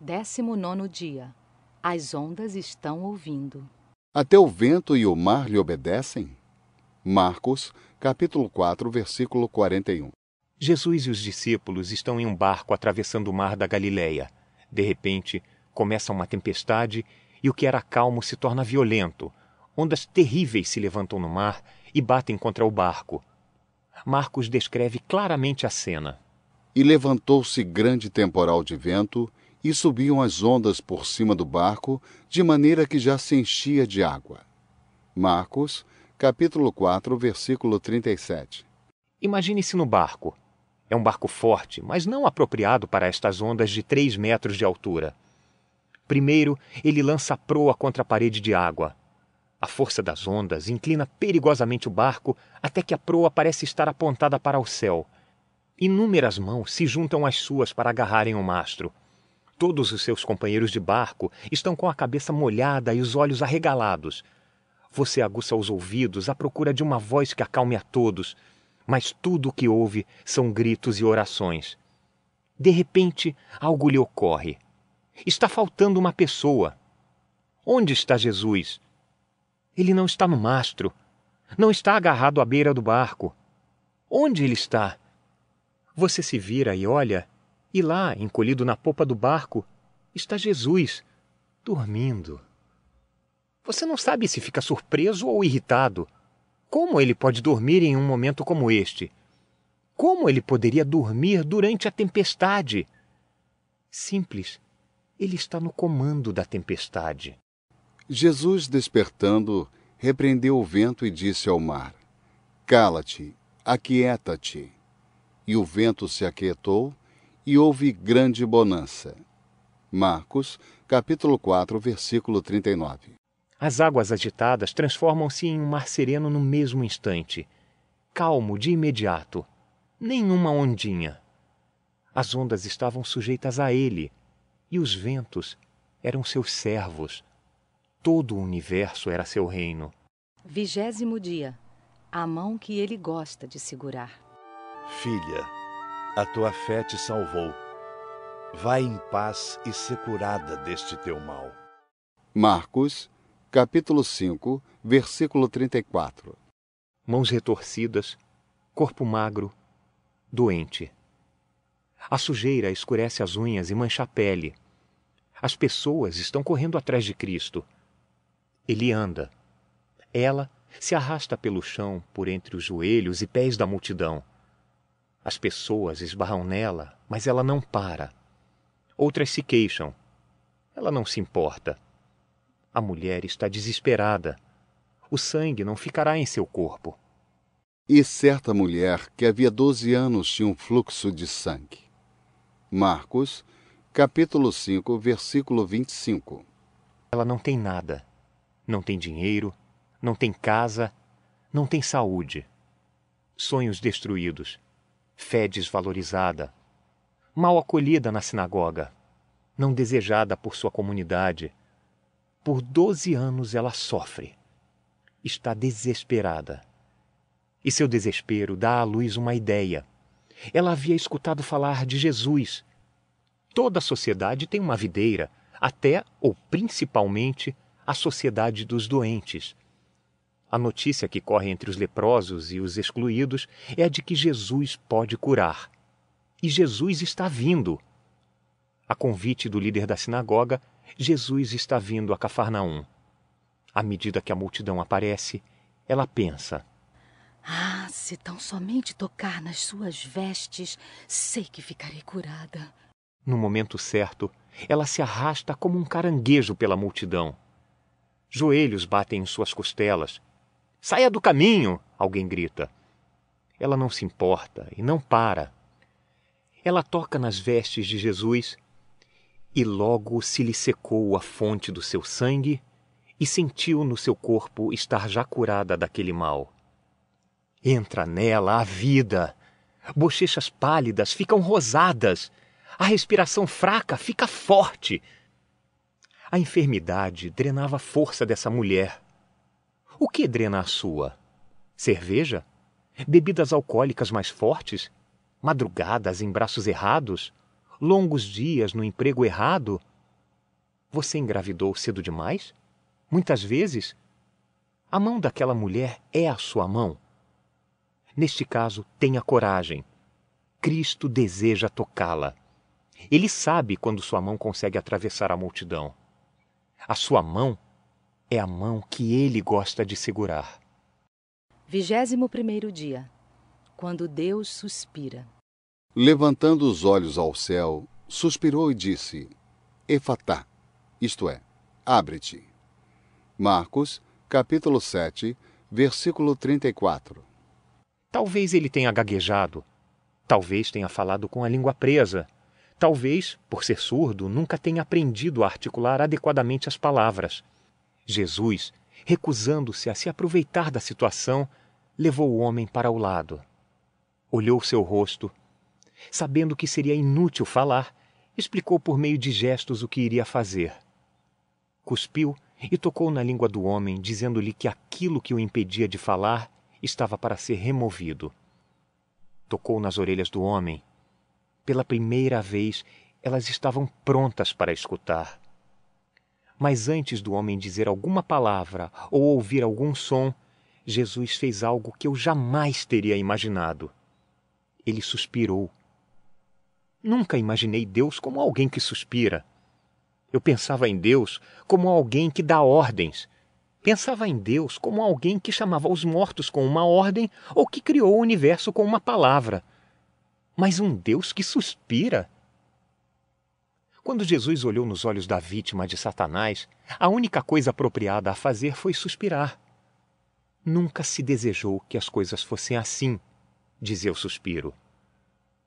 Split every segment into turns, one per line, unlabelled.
19º dia. As ondas estão ouvindo.
Até o vento e o mar lhe obedecem? Marcos, capítulo 4, versículo 41.
Jesus e os discípulos estão em um barco atravessando o mar da Galileia. De repente, começa uma tempestade e o que era calmo se torna violento. Ondas terríveis se levantam no mar e batem contra o barco. Marcos descreve claramente a cena.
E levantou-se grande temporal de vento, e subiam as ondas por cima do barco, de maneira que já se enchia de água. Marcos, capítulo 4, versículo 37.
Imagine-se no barco. É um barco forte, mas não apropriado para estas ondas de 3 metros de altura. Primeiro, ele lança a proa contra a parede de água. A força das ondas inclina perigosamente o barco até que a proa parece estar apontada para o céu. Inúmeras mãos se juntam às suas para agarrarem o mastro. Todos os seus companheiros de barco estão com a cabeça molhada e os olhos arregalados. Você aguça os ouvidos à procura de uma voz que acalme a todos, mas tudo o que ouve são gritos e orações. De repente, algo lhe ocorre. Está faltando uma pessoa. Onde está Jesus? Ele não está no mastro. Não está agarrado à beira do barco. Onde ele está? Você se vira e olha, e lá, encolhido na popa do barco, está Jesus, dormindo. Você não sabe se fica surpreso ou irritado. Como ele pode dormir em um momento como este? Como ele poderia dormir durante a tempestade? Simples, ele está no comando da tempestade.
Jesus, despertando, repreendeu o vento e disse ao mar: Cala-te, aquieta-te. E o vento se aquietou, e houve grande bonança. Marcos, capítulo 4, versículo 39.
As águas agitadas transformam-se em um mar sereno no mesmo instante. Calmo de imediato. Nenhuma ondinha. As ondas estavam sujeitas a ele, e os ventos eram seus servos. Todo o universo era seu reino.
20º dia. A mão que ele gosta de segurar.
Filha, a tua fé te salvou. Vai em paz e ser curada deste teu mal.
Marcos, capítulo 5, versículo 34.
Mãos retorcidas, corpo magro, doente. A sujeira escurece as unhas e mancha a pele. As pessoas estão correndo atrás de Cristo. Ele anda. Ela se arrasta pelo chão por entre os joelhos e pés da multidão. As pessoas esbarram nela, mas ela não para. Outras se queixam. Ela não se importa. A mulher está desesperada. O sangue não ficará em seu corpo.
E certa mulher que havia 12 anos tinha um fluxo de sangue. Marcos, capítulo 5, versículo 25.
Ela não tem nada. Não tem dinheiro, não tem casa, não tem saúde. Sonhos destruídos. Fé desvalorizada, mal acolhida na sinagoga, não desejada por sua comunidade. Por 12 anos ela sofre. Está desesperada. E seu desespero dá à luz uma ideia. Ela havia escutado falar de Jesus. Toda a sociedade tem uma videira, até ou principalmente a sociedade dos doentes. A notícia que corre entre os leprosos e os excluídos é a de que Jesus pode curar. E Jesus está vindo. A convite do líder da sinagoga, Jesus está vindo a Cafarnaum. À medida que a multidão aparece, ela pensa:
se tão somente tocar nas suas vestes, sei que ficarei curada.
No momento certo, ela se arrasta como um caranguejo pela multidão. Joelhos batem em suas costelas. Saia do caminho! Alguém grita. Ela não se importa e não para. Ela toca nas vestes de Jesus e logo se lhe secou a fonte do seu sangue e sentiu no seu corpo estar já curada daquele mal. Entra nela a vida. Bochechas pálidas ficam rosadas. A respiração fraca fica forte. A enfermidade drenava a força dessa mulher. O que drena a sua? Cerveja? Bebidas alcoólicas mais fortes? Madrugadas em braços errados? Longos dias no emprego errado? Você engravidou cedo demais? Muitas vezes, a mão daquela mulher é a sua mão. Neste caso, tenha coragem. Cristo deseja tocá-la. Ele sabe quando sua mão consegue atravessar a multidão. A sua mão é a mão que ele gosta de segurar.
21º dia. Quando Deus suspira.
Levantando os olhos ao céu, suspirou e disse: Efatá, isto é, abre-te. Marcos, capítulo 7, versículo 34.
Talvez ele tenha gaguejado. Talvez tenha falado com a língua presa. Talvez, por ser surdo, nunca tenha aprendido a articular adequadamente as palavras. Jesus, recusando-se a se aproveitar da situação, levou o homem para o lado. Olhou seu rosto. Sabendo que seria inútil falar, explicou por meio de gestos o que iria fazer. Cuspiu e tocou na língua do homem, dizendo-lhe que aquilo que o impedia de falar estava para ser removido. Tocou nas orelhas do homem. Pela primeira vez, elas estavam prontas para escutar. Mas antes do homem dizer alguma palavra ou ouvir algum som, Jesus fez algo que eu jamais teria imaginado. Ele suspirou. Nunca imaginei Deus como alguém que suspira. Eu pensava em Deus como alguém que dá ordens. Pensava em Deus como alguém que chamava os mortos com uma ordem ou que criou o universo com uma palavra. Mas um Deus que suspira? Quando Jesus olhou nos olhos da vítima de Satanás, a única coisa apropriada a fazer foi suspirar. Nunca se desejou que as coisas fossem assim, dizia o suspiro.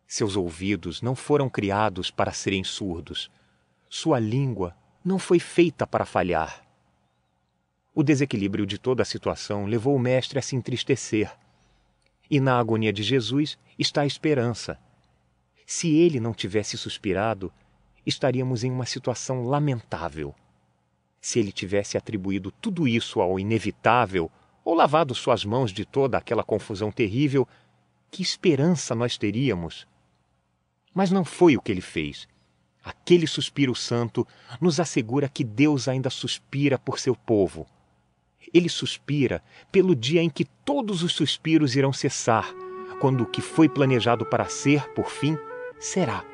Seus ouvidos não foram criados para serem surdos. Sua língua não foi feita para falhar. O desequilíbrio de toda a situação levou o mestre a se entristecer. E na agonia de Jesus está a esperança. Se ele não tivesse suspirado, estaríamos em uma situação lamentável. Se ele tivesse atribuído tudo isso ao inevitável, ou lavado suas mãos de toda aquela confusão terrível, que esperança nós teríamos? Mas não foi o que ele fez. Aquele suspiro santo nos assegura que Deus ainda suspira por seu povo. Ele suspira pelo dia em que todos os suspiros irão cessar, quando o que foi planejado para ser, por fim, será.